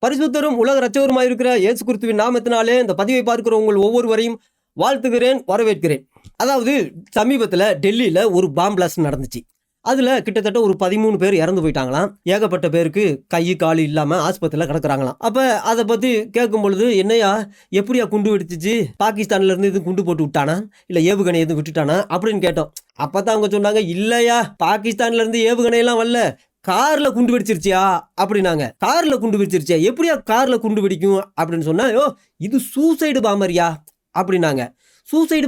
பரிசுத்தரும் உலக இரட்சகருமாய் இருக்கிற இயேசு கிறிஸ்துவின் நாமத்தினாலே இந்த பதிவை பார்க்கிற உங்கள் ஒவ்வொருவரையும் வாழ்த்துகிறேன், வரவேற்கிறேன். அதாவது சமீபத்தில் டெல்லியில் ஒரு பாம் பிளாஸ்ட் நடந்துச்சு. அதில் கிட்டத்தட்ட ஒரு 13 பேர் இறந்து போயிட்டாங்களாம். ஏகப்பட்ட பேருக்கு கை கால் இல்லாமல் ஆஸ்பத்திரியில் கிடக்குறாங்களாம். அப்போ அதை பற்றி கேட்கும் பொழுது, என்னையா எப்படியா குண்டு வெடிச்சிச்சு, பாகிஸ்தான்லேருந்து எதுவும் குண்டு போட்டு விட்டானா, இல்லை ஏவுகணை எதுவும் விட்டுட்டானா அப்படின்னு கேட்டோம். அப்போ தான் அவங்க சொன்னாங்க, இல்லையா பாகிஸ்தான்லேருந்து ஏவுகணையெல்லாம் வரல, கார்ல குண்டு வெடிச்சிருச்சியா அப்படின்னாங்க. கார்ல குண்டு வெடிச்சிருச்சியா, எப்படியா கார்ல குண்டு வெடிக்கும் அப்படின்னு சொன்னா, இது சூசைடு பாம்பரியா அப்படின்னாங்க. சூசைடு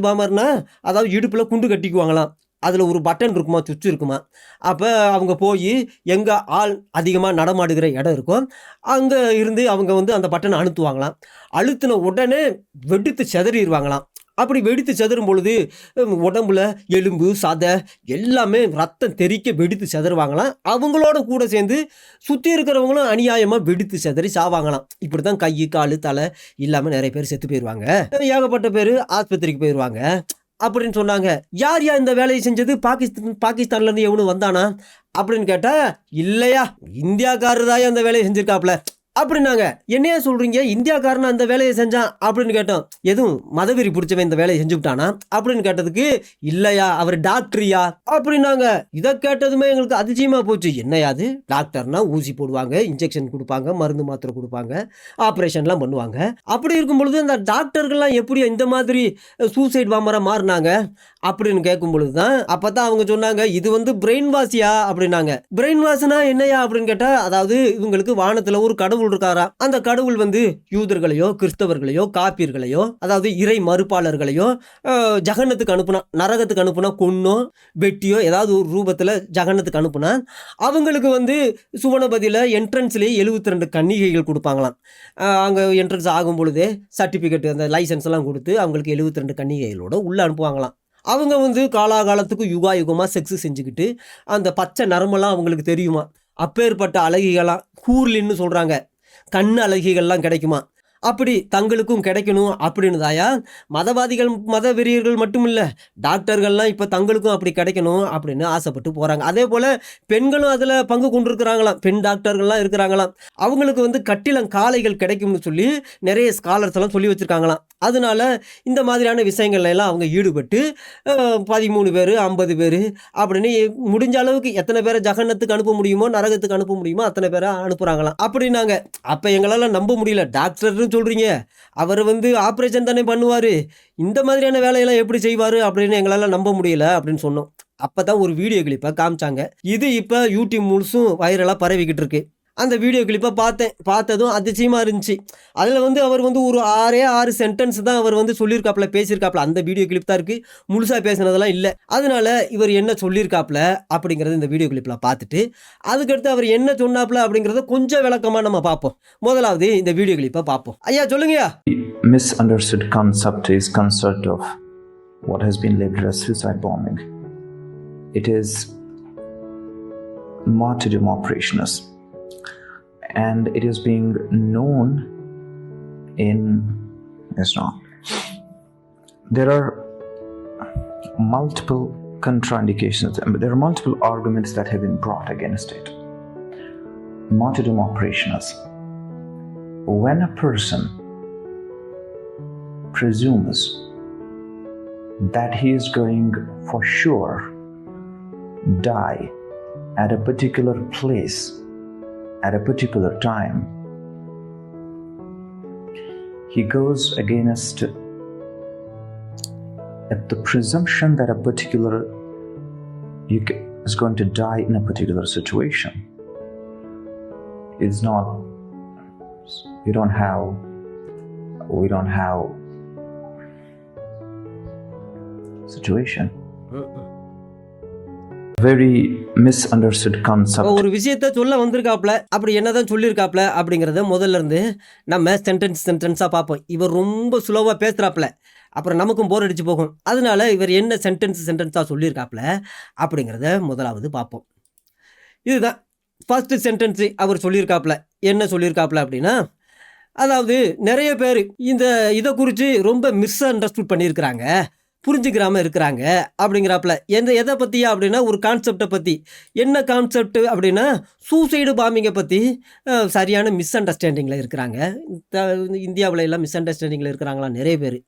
பாம்பர்னா அதாவது இடுப்பில் குண்டு கட்டிக்குவாங்களாம். அதில் ஒரு பட்டன் இருக்குமா, சுவிட்ச் இருக்குமா. அப்போ அவங்க போய் எங்கே ஆள் அதிகமாக நடமாடுகிற இடம் இருக்கும், அங்கே இருந்து அவங்க அந்த பட்டனை அழுத்துவாங்களாம். அழுத்தின உடனே வெடித்து செதறிடுவாங்களாம். அப்படி வெடித்து செதறும் பொழுது உடம்புல எலும்பு சதை எல்லாமே ரத்தம் தெறிக்க வெடித்து செதறுவாங்களாம். அவங்களோட கூட சேர்ந்து சுற்றி இருக்கிறவங்களும் அநியாயமாக வெடித்து செதறி சாவாங்களாம். இப்படி தான் கை கால் தலை இல்லாமல் நிறைய பேர் செத்து போயிடுவாங்க. ஏகப்பட்ட பேர் ஆஸ்பத்திரிக்கு போயிடுவாங்க அப்படின்னு சொன்னாங்க. யார் இந்த வேலையை செஞ்சது, பாகிஸ்தான்லேருந்து எவனும் வந்தானா அப்படின்னு கேட்டால், இல்லையா இந்தியாக்காரர் தான் அந்த வேலையை செஞ்சிருக்காப்புல அப்படின்னாங்க. என்னையா சொல்றீங்க, இந்தியாக்காரன் அந்த வேலையை செஞ்சான் அப்படின்னு கேட்டோம். எதுவும் மதவெறி பிடிச்சவன் இந்த வேலையை செஞ்சு விட்டானா அப்படின்னு கேட்டதுக்கு, இல்லையா அவர் டாக்டரியா அப்படின்னாங்க. இதை கேட்டதுமே எங்களுக்கு அதிசயமா போச்சு. என்னையாது டாக்டர்னா ஊசி போடுவாங்க, இன்ஜெக்ஷன் கொடுப்பாங்க, மருந்து மாத்திரை கொடுப்பாங்க, ஆப்ரேஷன்லாம் பண்ணுவாங்க. அப்படி இருக்கும் பொழுது அந்த டாக்டர்கள்லாம் எப்படி இந்த மாதிரி சூசைட் பாம்பரா மாறினாங்க அப்படின்னு கேட்கும் பொழுது தான் அப்பதான் அவங்க சொன்னாங்க, இது பிரெயின் வாஷியா அப்படின்னாங்க. பிரெயின் வாஷ்னா என்னையா அப்படின்னு கேட்டா, அதாவது இவங்களுக்கு வானத்துல ஒரு கடவுள் இருக்காரா, அந்த கடவுள் யூதர்களையோ கிறிஸ்தவர்களையோ காப்பீர்களையோ அதாவது இறை மறுப்பாளர்களையோ ஜகன்னத்துக்கு அனுப்புனா, நரகத்துக்கு அனுப்புனா, கொன்னோ வெட்டியோ ஏதாவது ஒரு ரூபத்துல ஜகன்னத்துக்கு அனுப்புனா, அவங்களுக்கு சுவனபதியில என்ட்ரன்ஸ்லேயே 72 கன்னிகைகள் கொடுப்பாங்களாம். அங்கே என்ட்ரன்ஸ் ஆகும் பொழுதே சர்டிஃபிகேட் அந்த லைசன்ஸ் எல்லாம் கொடுத்து அவங்களுக்கு 72 கன்னிகைகளோட உள்ள அனுப்புவாங்களாம். அவங்க காலாகாலத்துக்கு யுகமாக செக்ஸ் செஞ்சுக்கிட்டு அந்த பச்சை நரம்பெல்லாம் அவங்களுக்கு தெரியுமா. அப்பேற்பட்ட அழகிகளாம் கூர்லின்னு சொல்கிறாங்க, கண் அழகிகள்லாம் கிடைக்குமா. அப்படி தங்களுக்கும் கிடைக்கணும் அப்படின்னு தாயா மதவாதிகள் மத வெறியர்கள் மட்டும் இல்லை, டாக்டர்கள்லாம் இப்போ தங்களுக்கும் அப்படி கிடைக்கணும் அப்படின்னு ஆசைப்பட்டு போகிறாங்க. அதே போல் பெண்களும் அதில் பங்கு கொண்டிருக்கிறாங்களாம். பெண் டாக்டர்கள்லாம் இருக்கிறாங்களாம். அவங்களுக்கு கட்டிலம் காளைகள் கிடைக்கும்னு சொல்லி நிறைய ஸ்காலர்ஸ் எல்லாம் சொல்லி வச்சுருக்காங்களாம். அதனால இந்த மாதிரியான விஷயங்கள்ல எல்லாம் அவங்க ஈடுபட்டு 13 பேர் 50 பேர் அப்படின்னு முடிஞ்ச அளவுக்கு எத்தனை பேரை ஜகன்னத்துக்கு அனுப்ப முடியுமோ, நரகத்துக்கு அனுப்ப முடியுமோ அத்தனை பேரை அனுப்புகிறாங்களாம் அப்படின்னாங்க. அப்போ எங்களால் நம்ப முடியல. டாக்டர் சொல்றீங்க, அவர் ஆப்ரேஷன் தானே பண்ணுவாரு, இந்த மாதிரியான வேலையெல்லாம் எப்படி செய்வாரு அப்படின்னு எங்களால நம்ப முடியல அப்படின்னு சொன்னோம். அப்பதான் ஒரு வீடியோ கிளிப்பை காமிச்சாங்க. இது இப்போ யூடியூப் முழுசும் வைரலாக பரவிக்கிட்டு இருக்கு. அந்த வீடியோ கிளிப்பை பார்த்ததும் அதிசயமா இருந்துச்சு. அதில் அவர் ஒரு 6 சென்டென்ஸ் தான் அவர் சொல்லியிருக்காப்புல, பேசியிருக்காப்புல. அந்த வீடியோ கிளிப் தான் இருக்குது, முழுசாக பேசினதெல்லாம் இல்லை. அதனால இவர் என்ன சொல்லியிருக்காப்புல அப்படிங்கிறது இந்த வீடியோ கிளிப்பில் பார்த்துட்டு, அதுக்கடுத்து அவர் என்ன சொன்னாப்புல அப்படிங்கிறத கொஞ்சம் விளக்கமாக நம்ம பார்ப்போம். முதலாவது இந்த வீடியோ கிளிப்பை பார்ப்போம். ஐயா சொல்லுங்கய்யா. Misunderstood concept is concept of what has been labeled as suicide bombing. It is martyrdom operations. And it is being known in Islam. There are multiple contraindications. There are multiple arguments that have been brought against it. Martyrdom operations. When a person presumes that he is going for sure die at a particular place at a particular time, he goes against the presumption that a particular is going to die in a particular situation. It's not, we don't have situation. Very misunderstood concept. ஒரு விஷயத்த சொல்ல வந்திருக்காப்ல, அப்படி என்னதான் சொல்லியிருக்காப்ல அப்படிங்கிறத முதல்ல இருந்து நம்ம சென்டென்ஸாக பார்ப்போம். இவர் ரொம்ப சுலவாக பேசுகிறாப்புல, அப்புறம் நமக்கும் போர் அடிச்சு போகும். அதனால இவர் என்ன சென்டென்ஸாக சொல்லியிருக்காப்புல அப்படிங்கிறத முதலாவது பார்ப்போம். இதுதான் ஃபர்ஸ்ட் சென்டென்ஸு. அவர் சொல்லியிருக்காப்புல என்ன சொல்லியிருக்காப்புல அப்படின்னா, அதாவது நிறைய பேர் இதை குறித்து ரொம்ப மிஸ் அண்டர்ஸ்டுட் பண்ணியிருக்கிறாங்க. புரிஞ்சுக்கிறாம இருக்கிறாங்க அப்படிங்கிறாப்புல. எதை பற்றியா அப்படின்னா ஒரு கான்செப்டை பற்றி. என்ன கான்செப்ட் அப்படின்னா சூசைடு பாம்பிங்கை பற்றி சரியான மிஸ் அண்டர்ஸ்டாண்டிங்கில் இருக்கிறாங்க. இந்தியாவில் எல்லாம் மிஸ் அண்டர்ஸ்டாண்டிங்கில் இருக்கிறாங்களாம் நிறைய பேர்.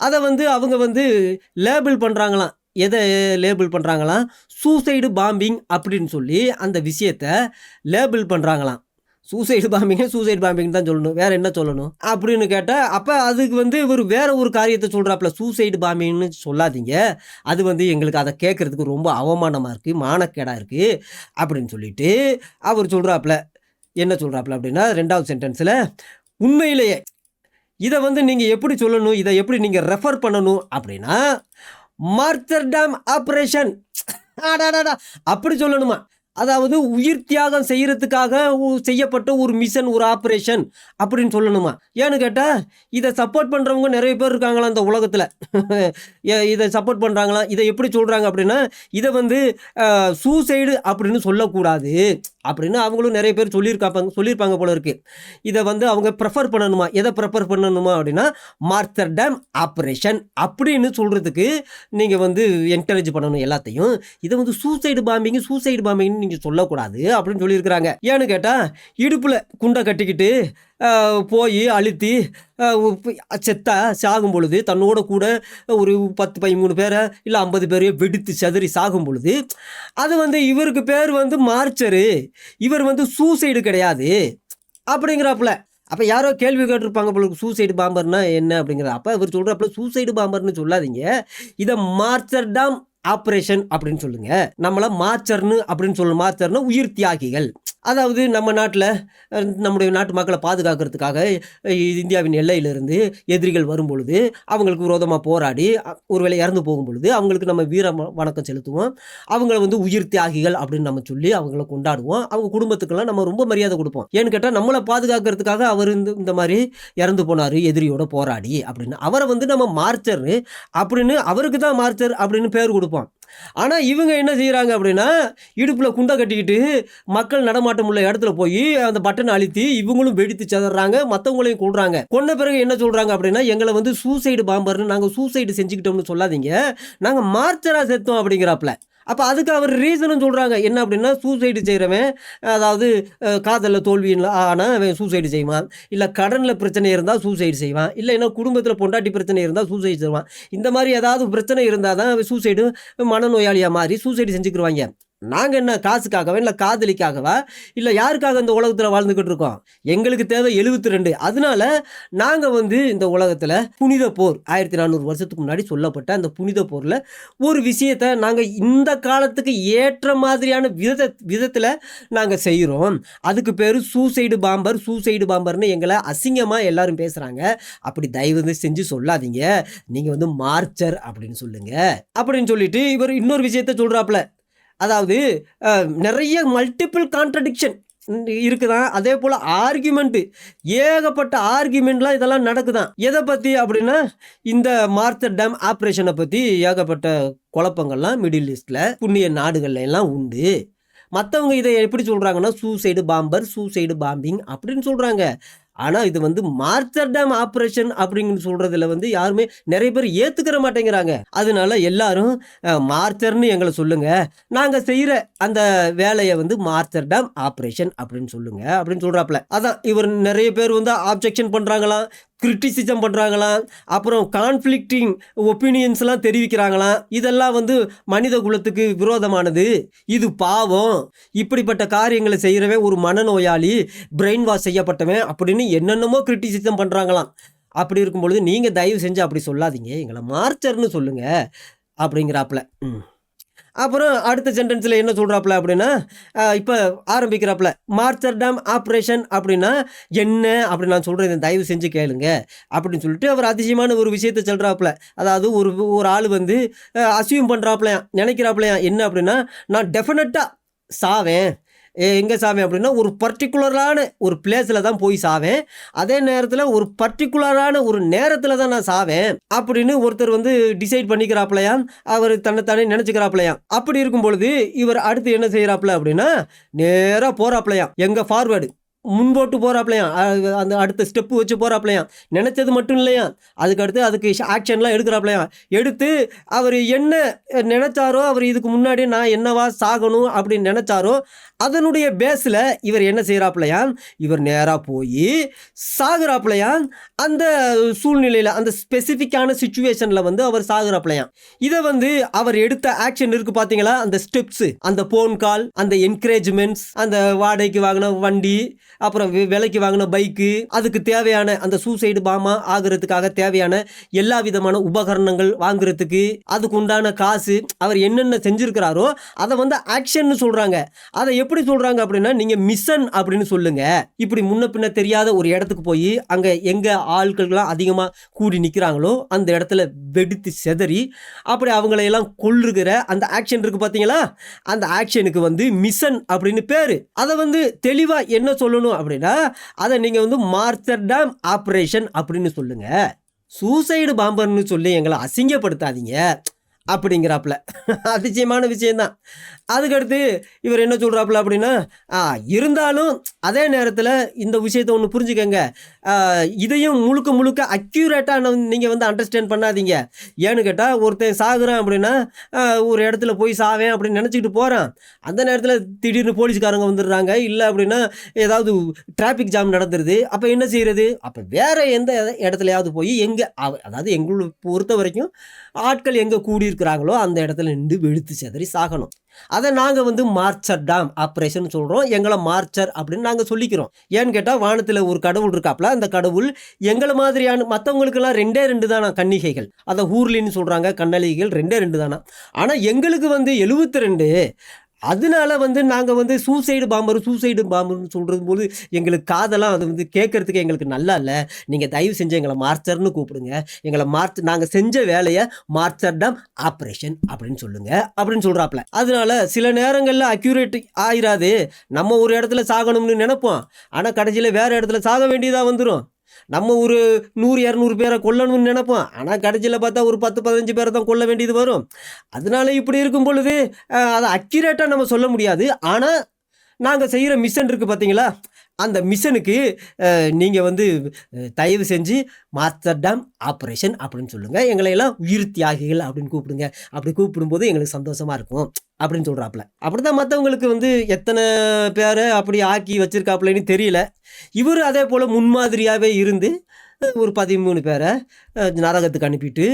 அதை அவங்க லேபிள் பண்ணுறாங்களாம். எதை லேபிள் பண்ணுறாங்களாம்? சூசைடு பாம்பிங் அப்படின்னு சொல்லி அந்த விஷயத்தை லேபிள் பண்ணுறாங்களாம். சூசைடு பாம்பிங் தான் சொல்லணும், வேற என்ன சொல்லணும் அப்படின்னு கேட்டால், அப்போ அதுக்கு இவர் வேற ஒரு காரியத்தை சொல்கிறாப்புல. சூசைடு பாம்பிங்னு சொல்லாதீங்க, அது எங்களுக்கு அதை கேட்குறதுக்கு ரொம்ப அவமானமாக இருக்குது, மானக்கேடாக இருக்குது அப்படின்னு சொல்லிட்டு அவர் சொல்கிறாப்புல. என்ன சொல்கிறாப்புல அப்படின்னா 2வது சென்டென்ஸில், உண்மையிலேயே இதை நீங்கள் எப்படி சொல்லணும், இதை எப்படி நீங்கள் ரெஃபர் பண்ணணும் அப்படின்னா மார்டர்டம் ஆப்ரேஷன் அப்படி சொல்லணுமா. அதாவது உயிர் தியாகம் செய்யறதுக்காக செய்யப்பட்ட ஒரு மிஷன், ஒரு ஆப்ரேஷன் அப்படின்னு சொல்லணுமா. ஏன்னு கேட்டால் இதை சப்போர்ட் பண்ணுறவங்க நிறைய பேர் இருக்காங்களா இந்த உலகத்தில். இதை சப்போர்ட் பண்ணுறாங்களா. இதை எப்படி சொல்கிறாங்க அப்படின்னா இதை சூசைடு அப்படின்னு சொல்லக்கூடாது அப்படின்னு அவங்களும் நிறைய பேர் சொல்லியிருப்பாங்க போல இருக்கு. இதை அவங்க ப்ரெஃபர் பண்ணணுமா. எதை ப்ரெஃபர் பண்ணணுமா அப்படின்னா மார்டர்டம் ஆப்ரேஷன் அப்படின்னு சொல்கிறதுக்கு நீங்கள் என்கரேஜ் பண்ணணும் எல்லாத்தையும். இதை சூசைடு பாம்பிங்னு நீங்கள் சொல்லக்கூடாது அப்படின்னு சொல்லியிருக்கிறாங்க. ஏன்னு கேட்டால் இடுப்பில் குண்டை கட்டிக்கிட்டு போய் அழுத்தி சாகும் பொழுது தன்னோட கூட ஒரு 10-13 பேரை இல்லை 50 பேரையோ வெடித்து செதறி சாகும் பொழுது அது இவருக்கு பேர் மார்ச்சரு, இவர் சூசைடு கிடையாது அப்படிங்கிறாப்புல. அப்போ யாரோ கேள்வி கேட்டிருப்பாங்க போல, சூசைடு பாம்பர்னா என்ன அப்படிங்கிற. அப்போ இவர் சொல்கிறாப்புல சூசைடு பாம்பர்னு சொல்லாதீங்க, இதை மார்டர்டம் ஆப்ரேஷன் அப்படின்னு சொல்லுங்க. நம்மள மார்ச்சர்னு அப்படின்னு சொல்லணும். மார்ச்சர்னா உயிர் தியாகிகள். அதாவது நம்ம நாட்டில் நம்முடைய நாட்டு மக்களை பாதுகாக்கிறதுக்காக இந்தியாவின் எல்லையிலிருந்து எதிரிகள் வரும் பொழுது அவங்களுக்கு விரோதமாக போராடி ஒருவேளை இறந்து போகும் பொழுது அவங்களுக்கு நம்ம வீர வணக்கம் செலுத்துவோம். அவங்கள உயிர் தியாகிகள் அப்படின்னு நம்ம சொல்லி அவங்கள கொண்டாடுவோம். அவங்க குடும்பத்துக்கெல்லாம் நம்ம ரொம்ப மரியாதை கொடுப்போம். ஏன்னு கேட்டால் நம்மளை பாதுகாக்கிறதுக்காக அவர் இந்த மாதிரி இறந்து போனார் எதிரியோட போராடி அப்படின்னு. அவரை நம்ம மார்ச்சர் அப்படின்னு, அவருக்கு தான் மார்ச்சர் அப்படின்னு பேர் கொடுப்போம். ஆனால் இவங்க என்ன செய்கிறாங்க அப்படின்னா இடுப்பில் குண்டை கட்டிக்கிட்டு மக்கள் நடமாட்டம் உள்ள இடத்துல போய் அந்த பட்டனை அழுத்தி இவங்களும் வெடித்து செதறாங்க, மற்றவங்களையும் கொள்றாங்க. கொன்ன பிறகு என்ன சொல்கிறாங்க அப்படின்னா எங்களை சூசைடு பாம்பர்னு, நாங்கள் சூசைடு செஞ்சுக்கிட்டோம்னு சொல்லாதீங்க, நாங்கள் மார்ச்சராக செத்தோம் அப்படிங்கிறாப்புல. அப்போ அதுக்கு அவர் ரீசனும் சொல்கிறாங்க. என்ன அப்படின்னா சூசைடு செய்கிறவன், அதாவது காதலில் தோல்வி ஆனால் அவன் சூசைடு செய்வான், இல்லை கடனில் பிரச்சனை இருந்தால் சூசைடு செய்வான், இல்லை என்ன குடும்பத்தில் பொண்டாட்டி பிரச்சனை இருந்தால் சூசைடு செய்வான். இந்த மாதிரி ஏதாவது பிரச்சனை இருந்தால் தான் அவன் சூசைடு மனநோயாளியாக மாறி சூசைடு செஞ்சுக்கிடுவாங்க. நாங்கள் என்ன காசுக்காகவா இல்லை காதலிக்காகவா இல்லை யாருக்காக இந்த உலகத்தில் வாழ்ந்துக்கிட்டு இருக்கோம்? எங்களுக்கு தேவை 72. அதனால நாங்கள் இந்த உலகத்தில் புனித போர் 1400 வருஷத்துக்கு முன்னாடி சொல்லப்பட்ட அந்த புனித போரில் ஒரு விஷயத்தை நாங்கள் இந்த காலத்துக்கு ஏற்ற மாதிரியான விதத்தில் நாங்கள் செய்கிறோம். அதுக்கு பேர் சூசைடு பாம்பர்னு எங்களை அசிங்கமாக எல்லாரும் பேசுகிறாங்க. அப்படி தயவு செஞ்சு சொல்லாதீங்க, நீங்கள் மார்ச்சர் அப்படின்னு சொல்லுங்க அப்படின்னு சொல்லிட்டு இவர் இன்னொரு விஷயத்த சொல்கிறாப்புல. அதாவது நிறைய மல்டிபிள் கான்ட்ரடிக்ஷன் இருக்குதான். அதே போல் ஆர்கியூமெண்ட்டு, ஏகப்பட்ட ஆர்கியூமெண்ட்லாம் இதெல்லாம் நடக்குதான். எதை பற்றி அப்படின்னா இந்த மார்டர்டம் ஆப்ரேஷனை பற்றி ஏகப்பட்ட குழப்பங்கள்லாம் மிடில் ஈஸ்டில் புண்ணிய நாடுகள்ல எல்லாம் உண்டு. மற்றவங்க இதை எப்படி சொல்கிறாங்கன்னா சூசைடு பாம்பிங் அப்படின்னு சொல்கிறாங்க. ஆனால் இது மார்டர்டம் ஆப்ரேஷன் அப்படின்னு சொல்கிறதுல யாருமே நிறைய பேர் ஏற்றுக்கிற மாட்டேங்கிறாங்க. அதனால எல்லாரும் மார்ச்சர்னு எங்களை சொல்லுங்கள், நாங்கள் செய்கிற அந்த வேலையை மார்டர்டம் ஆப்ரேஷன் அப்படின்னு சொல்லுங்க அப்படின்னு சொல்கிறாப்புல. அதான் இவர் நிறைய பேர் ஆப்ஜெக்ஷன் பண்ணுறாங்களாம், கிரிட்டிசிசம் பண்ணுறாங்களாம், அப்புறம் கான்ஃப்ளிக்டிங் ஒப்பீனியன்ஸ்லாம் தெரிவிக்கிறாங்களாம். இதெல்லாம் மனித குலத்துக்கு விரோதமானது, இது பாவம், இப்படிப்பட்ட காரியங்களை செய்கிறவன் ஒரு மனநோயாளி, பிரெயின் வாஷ் செய்யப்பட்டவன் அப்படின்னு என்னென்னமோ கிரிட்டிசிசம் பண்ணுறாங்களாம். அப்படி இருக்கும் பொழுது நீங்கள் தயவு செஞ்சு அப்படி சொல்லாதீங்க, எங்களை மார்ச்சர்னு சொல்லுங்க அப்படிங்கிறாப்புல. அப்புறம் அடுத்த சென்டென்ஸில் என்ன சொல்கிறாப்புல அப்படின்னா இப்போ ஆரம்பிக்கிறாப்புல மார்டர்டம் ஆப்ரேஷன் அப்படின்னா என்ன அப்படின்னு நான் சொல்கிறேன், தயவு செஞ்சு கேளுங்க அப்படின்னு சொல்லிட்டு அவர் அதிசயமான ஒரு விஷயத்தை சொல்கிறாப்புல. அதாவது ஒரு ஆள் அசியூம் பண்ணுறாப்புலையாம், நினைக்கிறாப்புலையாம். என்ன அப்படின்னா நான் டெஃபினட்டாக சாவேன். எங்கே சாவேன் அப்படின்னா ஒரு பர்டிகுலரான ஒரு பிளேஸில் தான் போய் சாவேன், அதே நேரத்தில் ஒரு பர்டிகுலரான ஒரு நேரத்தில் தான் நான் சாவேன் அப்படின்னு ஒருத்தர் டிசைட் பண்ணிக்கிறாப்புலையாம். அவர் தன்னைத்தானே நினச்சிக்கிறாப்புலையாம். அப்படி இருக்கும் பொழுது இவர் அடுத்து என்ன செய்கிறாப்புல அப்படின்னா நேராக போகிறாப்புலையாம். எங்கே ஃபார்வேர்டு முன்போட்டு போகிறாப்லையாம், அந்த அடுத்த ஸ்டெப்பு வச்சு போகிறாப்லையாம். நினச்சது மட்டும் இல்லையா, அதுக்கு ஆக்ஷன்லாம் எடுக்கிறாப்லையாம். எடுத்து அவர் என்ன நினச்சாரோ, அவர் இதுக்கு முன்னாடி நான் என்னவா சாகணும் அப்படின்னு நினச்சாரோ அதனுடைய பேஸில் இவர் என்ன செய்கிறாப்லையாம், இவர் நேராக போய் சாகுறாப்லையாம். அந்த சூழ்நிலையில் அந்த ஸ்பெசிஃபிக்கான சுச்சுவேஷனில் வந்து அவர் சாகுறாப்லையாம். இதை வந்து அவர் எடுத்த ஆக்ஷன் இருக்குது பார்த்தீங்களா, அந்த ஸ்டெப்ஸு, அந்த ஃபோன் கால், அந்த என்கரேஜ்மெண்ட்ஸ், அந்த வாடகைக்கு வாங்கின வண்டி, அப்புறம் விலைக்கு வாங்கின பைக்கு, அதுக்கு தேவையான அந்த சூசைடு பாமா ஆகிறதுக்காக தேவையான எல்லா விதமான உபகரணங்கள் வாங்குறதுக்கு, அதுக்கு உண்டான காசு, அவர் என்னென்ன செஞ்சுருக்கிறாரோ அதை வந்து ஆக்ஷன்னு சொல்கிறாங்க. அதை எப்படி சொல்கிறாங்க அப்படின்னா, நீங்கள் மிஷன் அப்படின்னு சொல்லுங்க. இப்படி முன்ன பின்ன தெரியாத ஒரு இடத்துக்கு போய் அங்கே எங்கே ஆட்கள்லாம் அதிகமாக கூடி நிற்கிறாங்களோ அந்த இடத்துல வெடித்து செதறி அப்படி அவங்களையெல்லாம் கொல்லுகிற அந்த ஆக்ஷன் இருக்குது பார்த்தீங்களா, அந்த ஆக்ஷனுக்கு வந்து மிஷன் அப்படின்னு பேர். அதை வந்து தெளிவாக என்ன சொல்லணும் அப்படின்னா, அதை நீங்கள் வந்து மார்ட்டர்டம் ஆப்ரேஷன் அப்படின்னு சொல்லுங்க. சூசைடு பாம்பர்னு சொல்லி எங்களை அசிங்கப்படுத்தாதீங்க அப்படிங்கிறாப்புல. அதிசயமான விஷயந்தான். அதுக்கடுத்து இவர் என்ன சொல்கிறாப்புல அப்படின்னா, இருந்தாலும் அதே நேரத்தில் இந்த விஷயத்தை ஒன்று புரிஞ்சுக்கங்க, இதையும் முழுக்க முழுக்க அக்யூரேட்டாக நீங்கள் வந்து அண்டர்ஸ்டாண்ட் பண்ணாதீங்க. ஏன்னு கேட்டால், ஒருத்தன் சாகுறான் அப்படின்னா ஒரு இடத்துல போய் சாவேன் அப்படின்னு நினச்சிக்கிட்டு போகிறான். அந்த நேரத்தில் திடீர்னு போலீஸ்காரங்க வந்துடுறாங்க, இல்லை அப்படின்னா ஏதாவது டிராஃபிக் ஜாம் நடந்துருது. அப்போ என்ன செய்கிறது? அப்போ வேறு எந்த இடத்துலையாவது போய் அதாவது எங்களை பொறுத்த வரைக்கும் ஆட்கள் எங்கே கூடியிருக்கிறாங்களோ அந்த இடத்துல நின்று வெளுத்து செதறி சாகணும். அதை நாங்கள் வந்து மார்ச்சர்டாம் ஆப்ரேஷன் சொல்கிறோம். எங்களை மார்ச்சர் அப்படின்னு நாங்கள் சொல்லிக்கிறோம். ஏன்னு கேட்டால், வானத்தில் ஒரு கடவுள் இருக்காப்புல, அந்த கடவுள் எங்களை மாதிரியான மற்றவங்களுக்கெல்லாம் 2 தானா கன்னிகைகள், அதை ஊர்லின்னு சொல்கிறாங்க, கண்ணலிகைகள் 2 தானா. ஆனால் எங்களுக்கு வந்து 72. அதனால வந்து நாங்கள் வந்து சூசைடு பாம்பர்னு சொல்கிறது போது எங்களுக்கு காதெல்லாம் அது வந்து கேட்குறதுக்கு எங்களுக்கு நல்லா இல்லை. நீங்கள் தயவு செஞ்சு எங்களை மார்ச்சர்னு கூப்பிடுங்க. எங்களை நாங்கள் செஞ்ச வேலையை மார்ச்சர்டம் ஆப்ரேஷன் அப்படின்னு சொல்லுங்க அப்படின்னு சொல்கிறாப்புல. அதனால சில நேரங்களில் அக்யூரேட் ஆயிராது. நம்ம ஒரு இடத்துல சாகணும்னு நினைப்போம், ஆனால் கடைசியில் வேறு இடத்துல சாக வேண்டியதாக வந்துடும். நம்ம ஒரு 100-200 பேரை கொல்லணும்னு நினைப்போம், ஆனால் கடைசியில் பார்த்தா ஒரு 10-15 பேரை தான் கொல்ல வேண்டியது வரும். அதனால இப்படி இருக்கும் பொழுது அதை அக்யூரேட்டாக நம்ம சொல்ல முடியாது. ஆனால் நாங்கள் செய்கிற மிஷன் இருக்குது பார்த்தீங்களா, அந்த மிஷனுக்கு நீங்கள் வந்து தயவு செஞ்சு மார்ட்டர்டம் ஆப்ரேஷன் அப்படின்னு சொல்லுங்கள். எங்களையெல்லாம் உயிர் தியாகிகள் அப்படின்னு கூப்பிடுங்க. அப்படி கூப்பிடும்போது எங்களுக்கு சந்தோஷமாக இருக்கும் அப்படின்னு சொல்கிறாப்புல. அப்படி தான் மற்றவங்களுக்கு வந்து எத்தனை பேரை அப்படி ஆக்கி வச்சுருக்காப்புலன்னு தெரியல. இவர் அதே போல் முன்மாதிரியாகவே இருந்து ஒரு 13 பேரை நரகத்துக்கு அனுப்பிட்டு,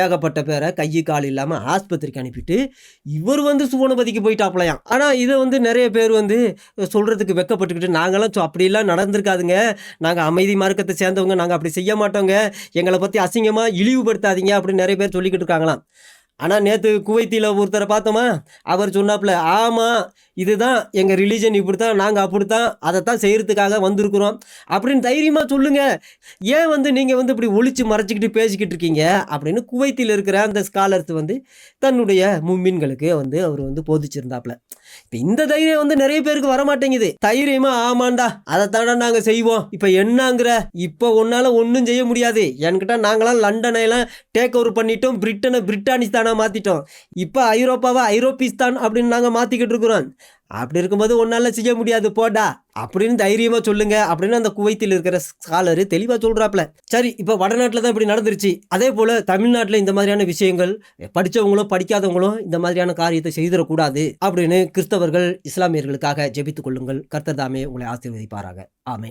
ஏகப்பட்ட பேரை கை கால் இல்லாமல் ஆஸ்பத்திரிக்கு அனுப்பிட்டு இவர் வந்து சுவனபதிக்கு போயிட்டாப்லையாம். ஆனால் இதை வந்து நிறைய பேர் வந்து சொல்கிறதுக்கு வெக்கப்பட்டுக்கிட்டு, நாங்களாம் அப்படிலாம் நடந்திருக்காதுங்க, நாங்கள் அமைதி மார்க்கத்தை சேர்ந்தவங்க, நாங்கள் அப்படி செய்ய மாட்டோங்க, எங்களை பற்றி அசிங்கமாக இழிவுபடுத்தாதீங்க அப்படின்னு நிறைய பேர் சொல்லிக்கிட்டு இருக்காங்களாம். ஆனால் நேற்று குவைத்தியில் ஒருத்தரை பார்த்தோமா, அவர் சொன்னாப்புல, ஆமாம் இதுதான் எங்கள் ரிலீஜன், இப்படி தான், நாங்கள் அப்படித்தான், அதைத்தான் செய்கிறதுக்காக வந்திருக்கிறோம் அப்படின்னு தைரியமாக சொல்லுங்கள். ஏன் வந்து நீங்கள் வந்து இப்படி ஒளிச்சு மறைச்சிக்கிட்டு பேசிக்கிட்டு இருக்கீங்க அப்படின்னு குவைத்தில் இருக்கிற அந்த ஸ்காலர்ஸ் வந்து தன்னுடைய மும்மின்களுக்கு வந்து அவர் வந்து போதிச்சிருந்தாப்புல. இப்போ இந்த தைரியம் வந்து நிறைய பேருக்கு வரமாட்டேங்குது. தைரியமாக ஆமாண்டா அதைத்தாண்டா நாங்கள் செய்வோம், இப்போ என்னங்கிற, இப்போ ஒன்றால் ஒன்றும் செய்ய முடியாது, என்கிட்ட நாங்களாம் லண்டனையெல்லாம் டேக் ஓவர் பண்ணிட்டோம், பிரிட்டனை பிரிட்டானிஸ்தானாக மாற்றிட்டோம், இப்போ ஐரோப்பாவை ஐரோப்பிஸ்தான் அப்படின்னு நாங்கள் மாற்றிக்கிட்டு இருக்கிறோம், அப்படி இருக்கும்போது ஒன்றால் செய்ய முடியாது போடா அப்படின்னு தைரியமாக சொல்லுங்க அப்படின்னு அந்த குவைத்தில் இருக்கிற ஸ்காலரு தெளிவாக சொல்கிறாப்புல. சரி, இப்போ வடநாட்டில் தான் இப்படி நடந்துருச்சு. அதே போல் தமிழ்நாட்டில் இந்த மாதிரியான விஷயங்கள் படித்தவங்களும் படிக்காதவங்களும் இந்த மாதிரியான காரியத்தை செய்திடக்கூடாது அப்படின்னு கிறிஸ்தவர்கள் இஸ்லாமியர்களுக்காக ஜெபித்துக் கொள்ளுங்கள். கர்த்தர் தாமே உங்களை ஆசீர்வதிப்பாராக. ஆமென்.